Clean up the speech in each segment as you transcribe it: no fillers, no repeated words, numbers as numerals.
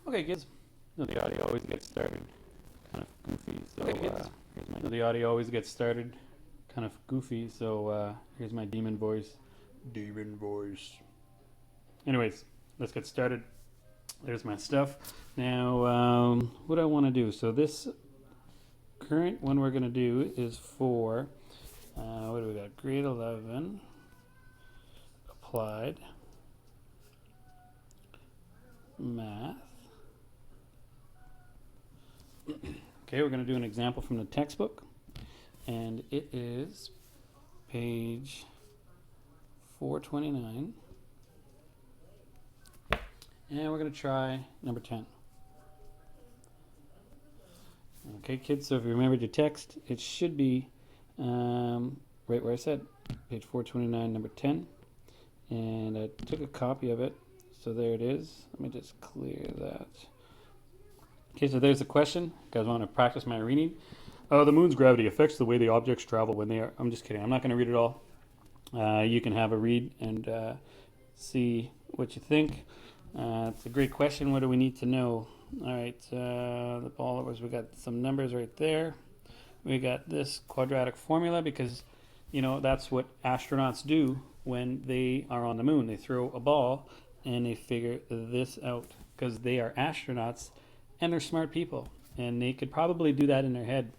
Okay, kids. No, the audio always gets started kind of goofy. So here's my. No, the audio always gets started kind of goofy. So here's my demon voice. Demon voice. Anyways, let's get started. There's my stuff. Now, what I want to do. So this current one we're going to do is for what do we got? Grade 11 applied math. Okay, we're going to do an example from the textbook, and it is page 429, and we're going to try number 10. Okay, kids, so if you remembered your text, it should be right where I said, page 429, number 10, and I took a copy of it, so there it is. Let me just clear that. Okay, so there's the question. You guys want to practice my reading? The moon's gravity affects the way the objects travel when they are... I'm just kidding. I'm not going to read it all. You can have a read and see what you think. It's a great question. What do we need to know? All right, the ball was, we got some numbers right there. We got this quadratic formula because, you know, that's what astronauts do when they are on the moon. They throw a ball and they figure this out because they are astronauts and they're smart people and they could probably do that in their head.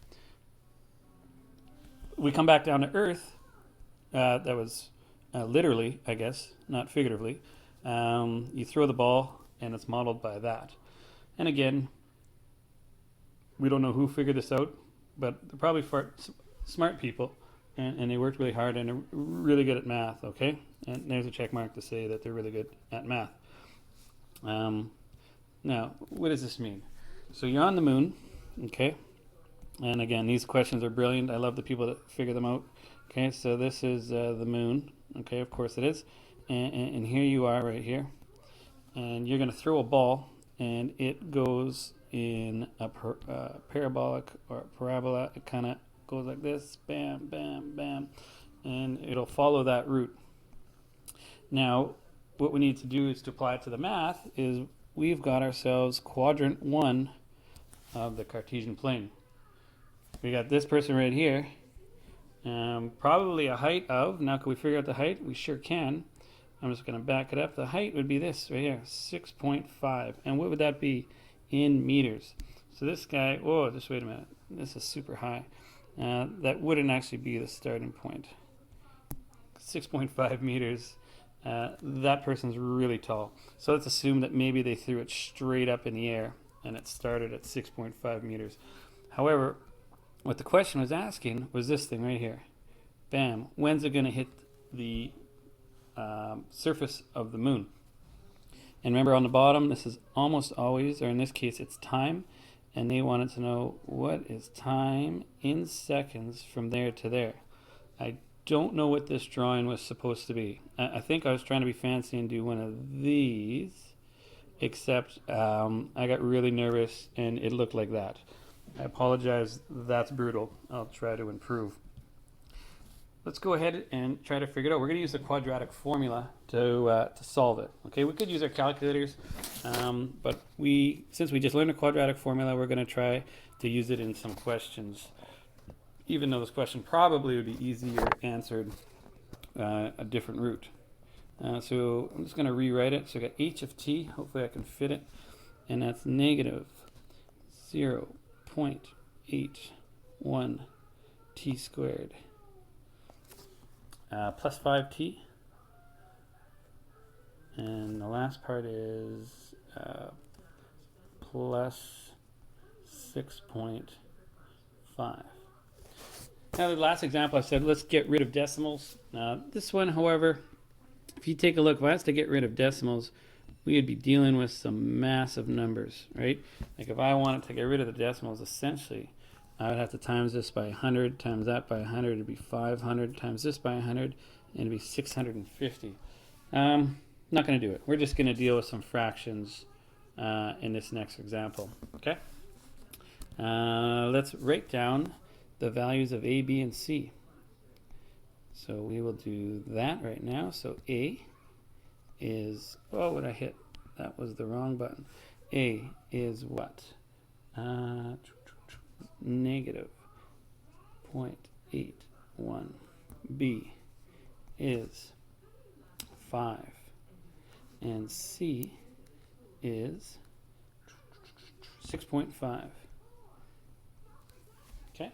We come back down to Earth. That was literally, I guess, not figuratively. You throw the ball and it's modeled by that. And again, we don't know who figured this out, but they're probably smart people, and they worked really hard and are really good at math, okay? And there's a check mark to say that they're really good at math. Now, what does this mean? So you're on the moon, okay? And again, these questions are brilliant. I love the people that figure them out. Okay, so this is the moon. Okay, of course it is. And here you are right here. And you're going to throw a ball, and it goes in a parabolic or parabola. It kind of goes like this, bam, bam, bam, and it'll follow that route. Now, what we need to do is to apply it to the math is we've got ourselves quadrant 1 of the Cartesian plane. We got this person right here, probably a height of, now can we figure out the height? We sure can. I'm just going to back it up. The height would be this right here, 6.5. And what would that be in meters? So this guy, whoa, just wait a minute. This is super high. That wouldn't actually be the starting point. 6.5 meters. That person's really tall. So let's assume that maybe they threw it straight up in the air and it started at 6.5 meters. However, what the question was asking was this thing right here. Bam. When's it going to hit the surface of the moon? And remember on the bottom, this is almost always, or in this case, it's time. And they wanted to know what is time in seconds from there to there. I don't know what this drawing was supposed to be. I think I was trying to be fancy and do one of these, except I got really nervous and it looked like that. I apologize, that's brutal. I'll try to improve. Let's go ahead and try to figure it out. We're going to use the quadratic formula to solve it. Okay, we could use our calculators, but since we just learned a quadratic formula, we're going to try to use it in some questions. Even though this question probably would be easier answered a different route. So I'm just going to rewrite it. So I got h of t. Hopefully I can fit it, and that's negative 0.81 t squared. Plus 5t, and the last part is plus 6.5. Now the last example I said let's get rid of decimals. This one, however, if you take a look, if I was to get rid of decimals, we would be dealing with some massive numbers, right? Like if I wanted to get rid of the decimals, essentially I would have to times this by 100, times that by 100, it'd be 500, times this by 100, and it'd be 650. Not going to do it. We're just going to deal with some fractions in this next example, okay? Let's write down the values of A, B, and C. So we will do that right now. So A is, oh, what I hit? That was the wrong button. A is what? Negative 0.81. B is 5. And C is 6.5. Okay,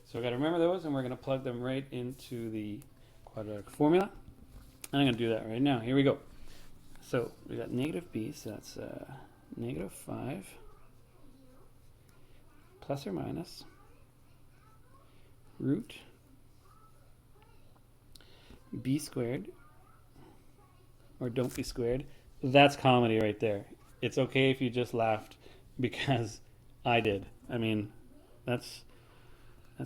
so we've got to remember those, and we're going to plug them right into the quadratic formula. And I'm going to do that right now. Here we go. So we got negative b, so that's negative 5 plus or minus root b squared, or don't be squared. That's comedy right there. It's okay if you just laughed because I did. I mean, that's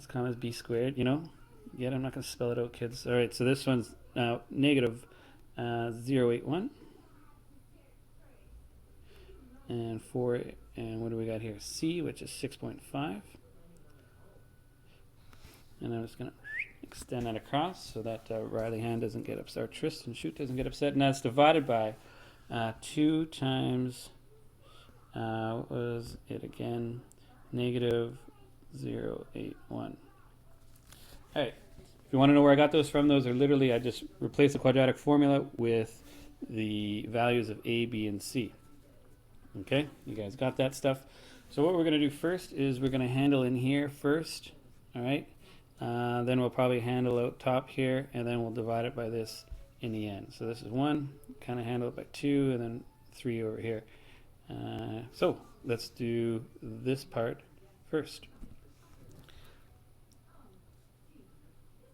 common as b squared, you know? Yet I'm not going to spell it out, kids. All right, so this one's negative 0.81. And 4, and what do we got here? C, which is 6.5. And I'm just going to extend that across so that Riley hand doesn't get upset, or Tristan Shoot doesn't get upset. And that's divided by 2 times, what was it again? Negative 0.81. All right. If you want to know where I got those from, those are literally, I just replaced the quadratic formula with the values of A, B, and C. Okay, you guys got that stuff. So what we're going to do first is we're going to handle in here first. All right. Then we'll probably handle out top here, and then we'll divide it by this in the end. So this is 1, kind of handle it by 2, and then 3 over here. So let's do this part first.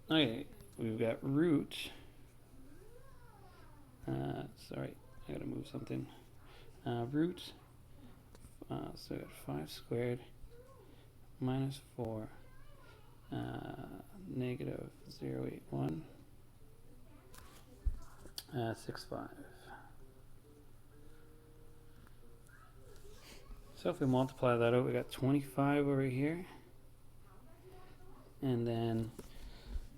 Okay, we've got root. Sorry, I gotta move something. Root, so we got 5 squared minus 4, negative 0.81, 6.5. So if we multiply that out, we got 25 over here. And then,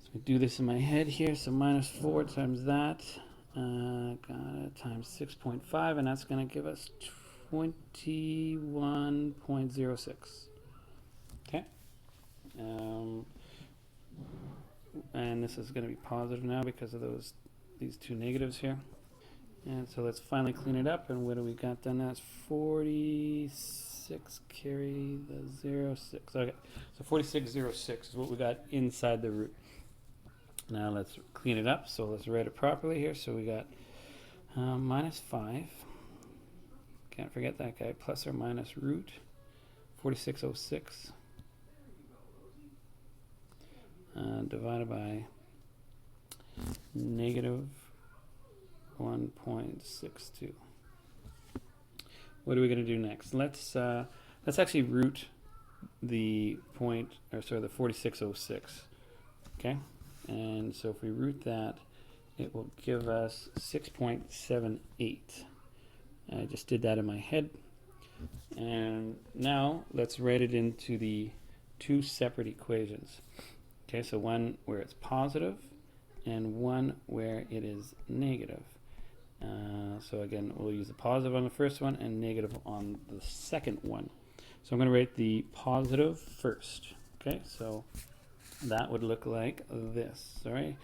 so we do this in my head here, so minus 4 times that. Got it, times 6.5, and that's going to give us 21.06. Okay. And this is going to be positive now because of these 2 negatives here. And so let's finally clean it up. And what do we got done? That's 46, carry the 06. Okay, so 4606 is what we got inside the root. Now let's clean it up. So let's write it properly here. So we got minus 5. Can't forget that guy. Plus or minus root 4606 divided by negative 1.62. What are we going to do next? Let's actually root the point, or sorry, the 4606. Okay. And so if we root that, it will give us 6.78. I just did that in my head. And now let's write it into the 2 separate equations. Okay, so one where it's positive and one where it is negative. So again, we'll use the positive on the first one and negative on the second one. So I'm going to write the positive first. Okay, so that would look like this. Sorry.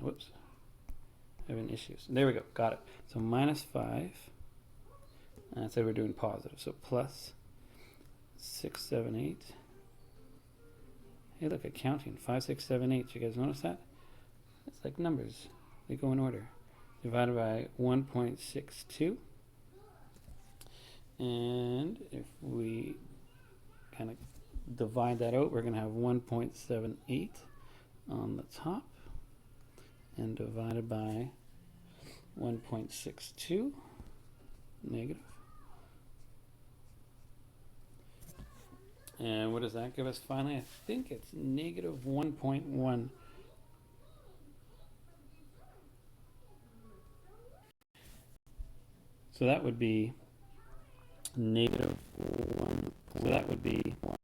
Whoops. Having issues. There we go. Got it. So minus 5. And so we're doing positive. So plus 678. Hey, look at counting. 5, 6, 7, 8. You guys notice that? It's like numbers. They go in order. Divided by 1.62. And if we kind of divide that out, we're going to have 1.78 on the top, and divided by 1.62 negative. And what does that give us finally? I think it's negative 1.1. So that would be negative 1. So that would be 1.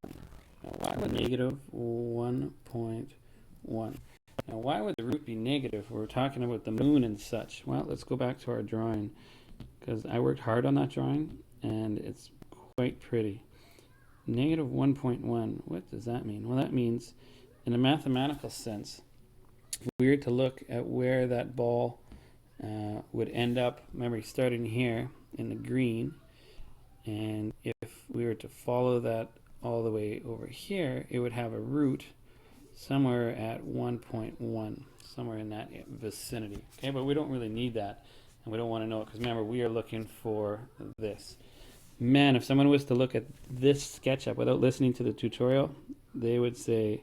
Now why would negative 1.1? Now why would the root be negative? We're talking about the moon and such. Well, let's go back to our drawing. because I worked hard on that drawing and it's quite pretty. Negative 1.1, what does that mean? Well, that means in a mathematical sense, if we were to look at where that ball would end up, remember starting here in the green, and if we were to follow that all the way over here, it would have a root somewhere at 1.1, somewhere in that vicinity. Okay, but we don't really need that, and we don't want to know it because remember, we are looking for this. Man, if someone was to look at this SketchUp without listening to the tutorial, they would say,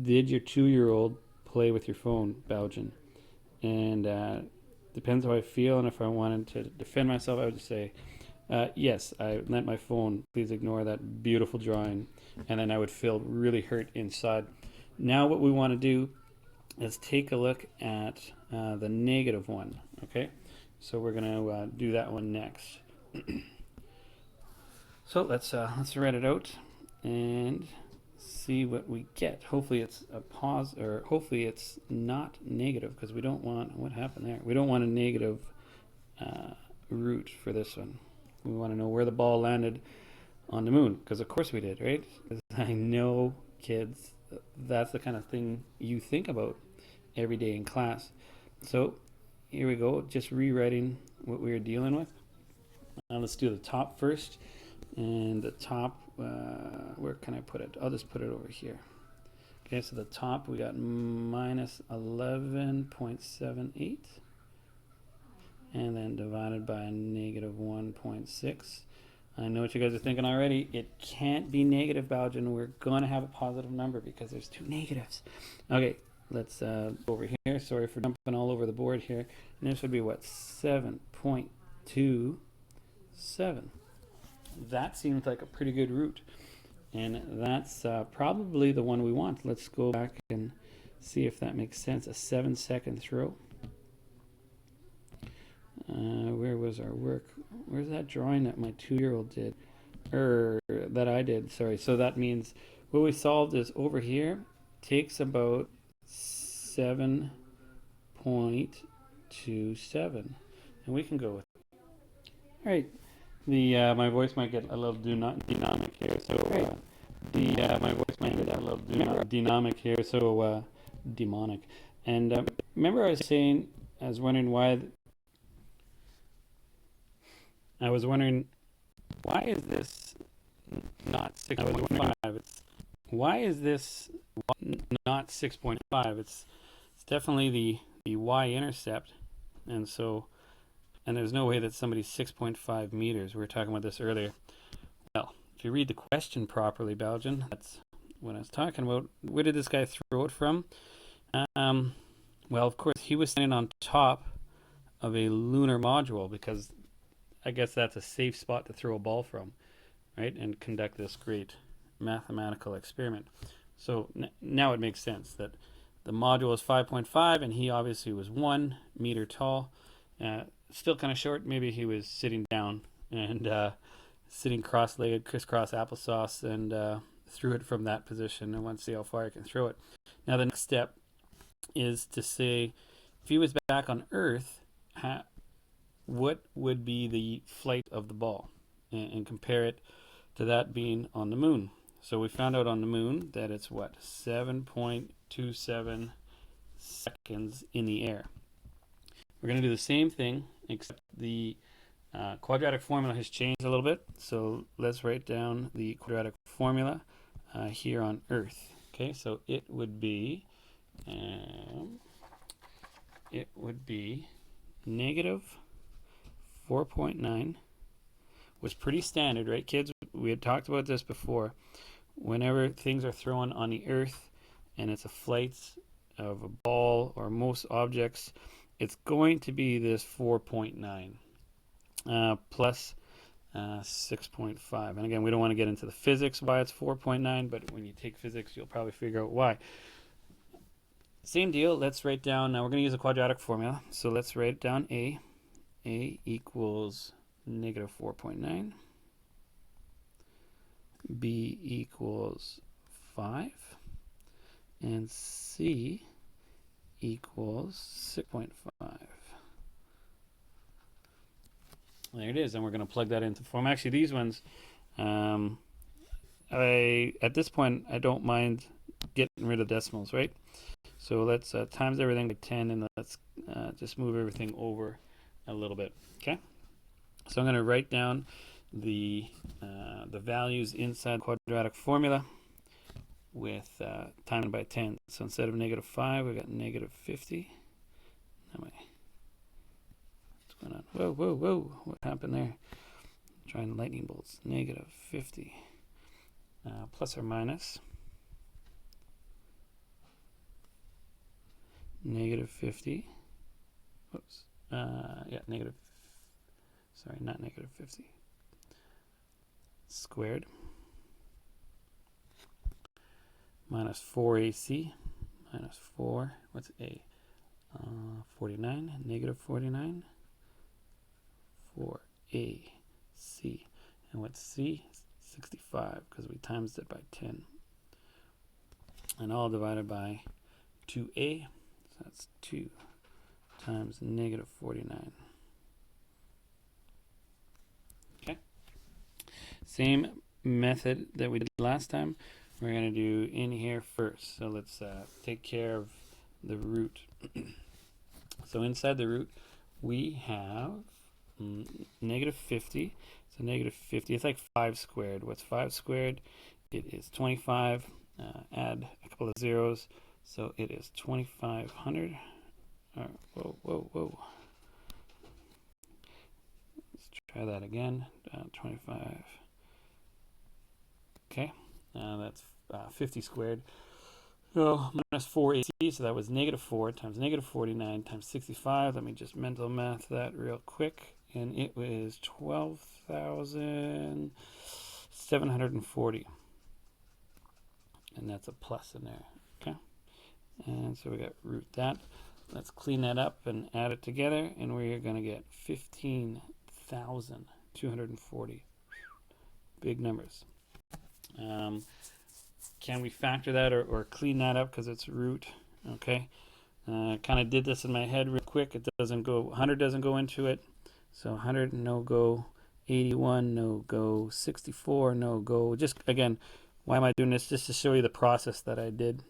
did your 2-year-old play with your phone, Belgian? And depends how I feel, and if I wanted to defend myself, I would say, yes, I lent my phone. Please ignore that beautiful drawing. And then I would feel really hurt inside. Now what we want to do is take a look at the negative one. Okay, so we're going to do that one next. So let's write it out and see what we get. Hopefully it's a pause, or hopefully it's not negative, because we don't want, what happened there? We don't want a negative root for this one. We want to know where the ball landed on the moon, because of course we did, right? Because I know, kids, that's the kind of thing you think about every day in class. So here we go, just rewriting what we were dealing with. Now let's do the top first. And the top, where can I put it? I'll just put it over here. Okay, so the top we got minus 11.78, and then divided by negative 1.6. I know what you guys are thinking already. It can't be negative, Belgian. We're going to have a positive number because there's two negatives. Okay, let's over here. Sorry for jumping all over the board here. And this would be what? 7.27. That seems like a pretty good root, and that's probably the one we want. Let's go back and see if that makes sense. A 7-second throw. Where was our work? Where's that drawing that my 2-year-old did, or that I did? Sorry. So that means what we solved is over here takes about 7.27, and we can go with it. All right. The my voice might get a little dynamic here, so my voice might get a little dynamic here, so demonic. And remember, I was saying, I was wondering why is this not 6.5? Why is this not 6.5? It's definitely the y-intercept, and so. And there's no way that somebody's 6.5 meters. We were talking about this earlier. Well, if you read the question properly, Belgian, that's what I was talking about. Where did this guy throw it from? Well, of course, he was standing on top of a lunar module, because I guess that's a safe spot to throw a ball from, right? And conduct this great mathematical experiment. So now it makes sense that the module is 5.5, and he obviously was 1 meter tall. Still kind of short. Maybe he was sitting down and sitting cross-legged, crisscross applesauce, and threw it from that position. I want to see how far I can throw it. Now the next step is to say, if he was back on Earth, what would be the flight of the ball, and compare it to that being on the moon. So we found out on the moon that it's what, 7.27 seconds in the air. We're going to do the same thing, except the quadratic formula has changed a little bit. So let's write down the quadratic formula here on Earth. Okay, so it would be negative 4.9. Was pretty standard, right, kids? We had talked about this before. Whenever things are thrown on the Earth and it's a flight of a ball or most objects, it's going to be this 4.9 plus 6.5. And again, we don't want to get into the physics why it's 4.9, but when you take physics, you'll probably figure out why. Same deal. Let's write down, now we're going to use a quadratic formula. So let's write down A. A equals negative 4.9. B equals 5. And C equals 6.5. There it is, and we're going to plug that into form. Actually, these ones, at this point, I don't mind getting rid of decimals, right? So let's times everything by 10, and let's just move everything over a little bit. Okay. So I'm going to write down the values inside the quadratic formula with times by 10. So instead of -5, we got -50. That way. What's going on? Whoa, whoa, whoa! What happened there? Trying lightning bolts. -50 plus or minus -50. Whoops. Yeah, negative. Sorry, not -50. Squared minus 4ac minus 4. What's a? 49. -49. 4ac. And what's c? 65, because we times it by 10. And all divided by 2a. So that's 2 times -49. Okay. Same method that we did last time. We're going to do in here first. So let's take care of the root. So inside the root, we have -50. So -50. It's like 5 squared. What's 5 squared? It is 25. Add a couple of zeros. So it is 2,500. Whoa, whoa, whoa. Let's try that again. 25. Okay. That's 50 squared. So minus 4ac, so that was -4 times -49 times 65. Let me just mental math that real quick. And it was 12,740. And that's a plus in there. Okay. And so we got root that. Let's clean that up and add it together. And we're going to get 15,240. Big numbers. Can we factor that or clean that up because it's root? Okay. Kind of did this in my head real quick. It doesn't go, 100 doesn't go into it. So 100, no go. 81, no go. 64, no go. Just, again, why am I doing this? Just to show you the process that I did.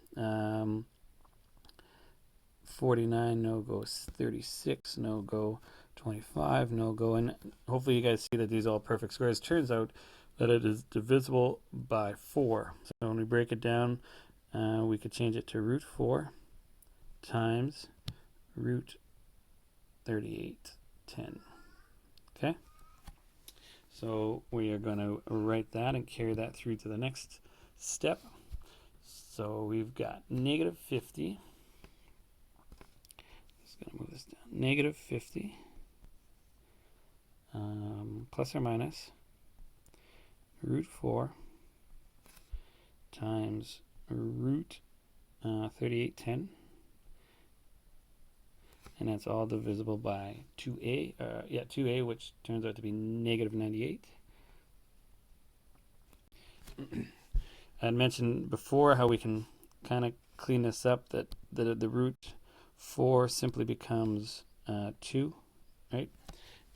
49, no go. 36, no go. 25, no go. And hopefully you guys see that these are all perfect squares. Turns out that it is divisible by 4. So when we break it down, we could change it to root 4 times root 3810. Okay? So we are going to write that and carry that through to the next step. So we've got -50. Just going to move this down. -50 plus or minus root 4 times root 3810, and that's all divisible by 2a. 2a, which turns out to be -98. I had mentioned before how we can kind of clean this up, that the root 4 simply becomes 2, right?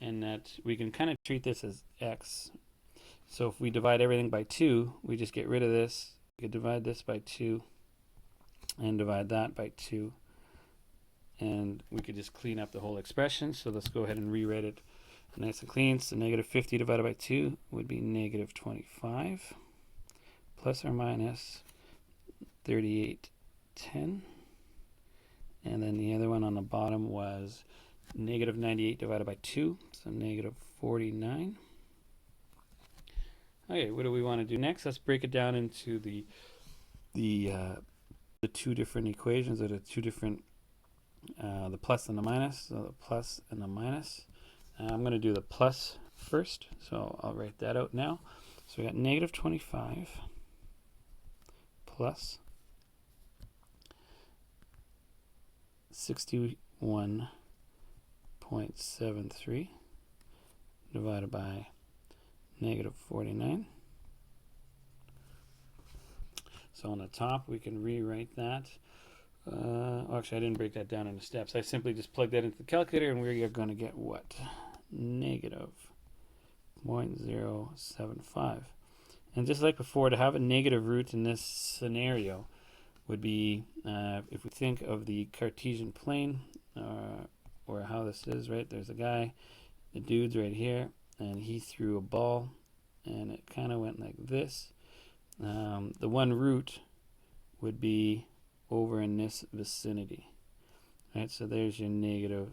And that we can kind of treat this as x. So if we divide everything by 2, we just get rid of this. We could divide this by 2 and divide that by 2. And we could just clean up the whole expression. So let's go ahead and rewrite it nice and clean. So -50 divided by 2 would be -25 plus or minus 3810. And then the other one on the bottom was -98 divided by 2, so -49. Okay, what do we want to do next? Let's break it down into the two different equations, or the two different the plus and the minus. So the plus and the minus. I'm going to do the plus first, so I'll write that out now. So we got -25 plus 61.73 divided by -49. So on the top we can rewrite that. Actually, I didn't break that down into steps. I simply just plugged that into the calculator, and we are going to get what? 0.075. And just like before, to have a negative root in this scenario would be, if we think of the Cartesian plane, or how this is, right? There's a guy, the dude's right here, and he threw a ball, and it kind of went like this. The one root would be over in this vicinity, right? So there's your negative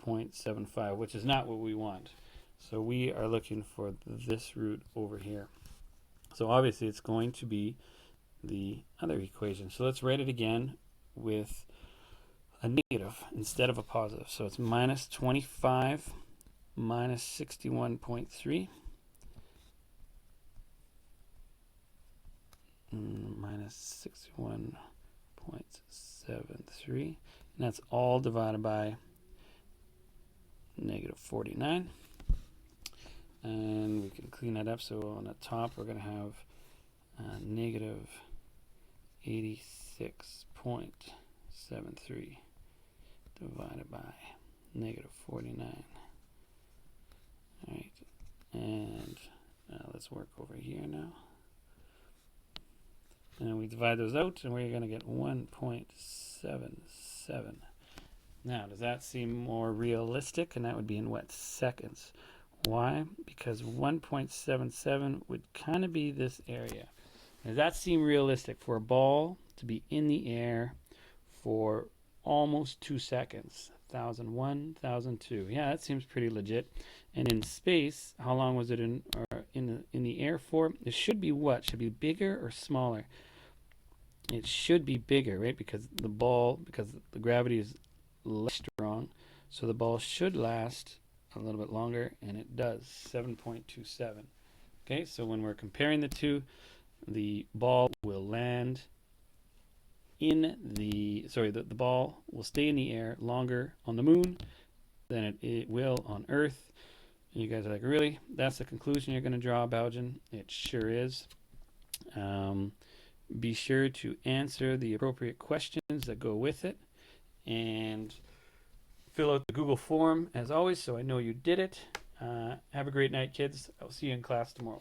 0.75, which is not what we want. So we are looking for this root over here. So obviously it's going to be the other equation. So let's write it again with a negative instead of a positive. So it's minus 25 minus 61.3 minus 61.73, and that's all divided by negative 49. And we can clean that up. So on the top we're going to have negative 86.73 divided by negative 49. All right, and let's work over here now. And we divide those out, and we're going to get 1.77. Now, does that seem more realistic? And that would be in what, seconds? Why? Because 1.77 would kind of be this area. Does that seem realistic for a ball to be in the air for almost 2 seconds? 1001, 1002. Yeah, that seems pretty legit. And in space, how long was it in the air for? It should be what? Should be bigger or smaller? It should be bigger, right? Because the gravity is less strong, so the ball should last a little bit longer, and it does, 7.27. Okay, so when we're comparing the two, the ball will land in the ball will stay in the air longer on the moon than it will on Earth. And you guys are like, really? That's the conclusion you're going to draw, Baujan? It sure is. Be sure to answer the appropriate questions that go with it, and fill out the Google form as always, so I know you did it. Have a great night, kids. I'll see you in class tomorrow.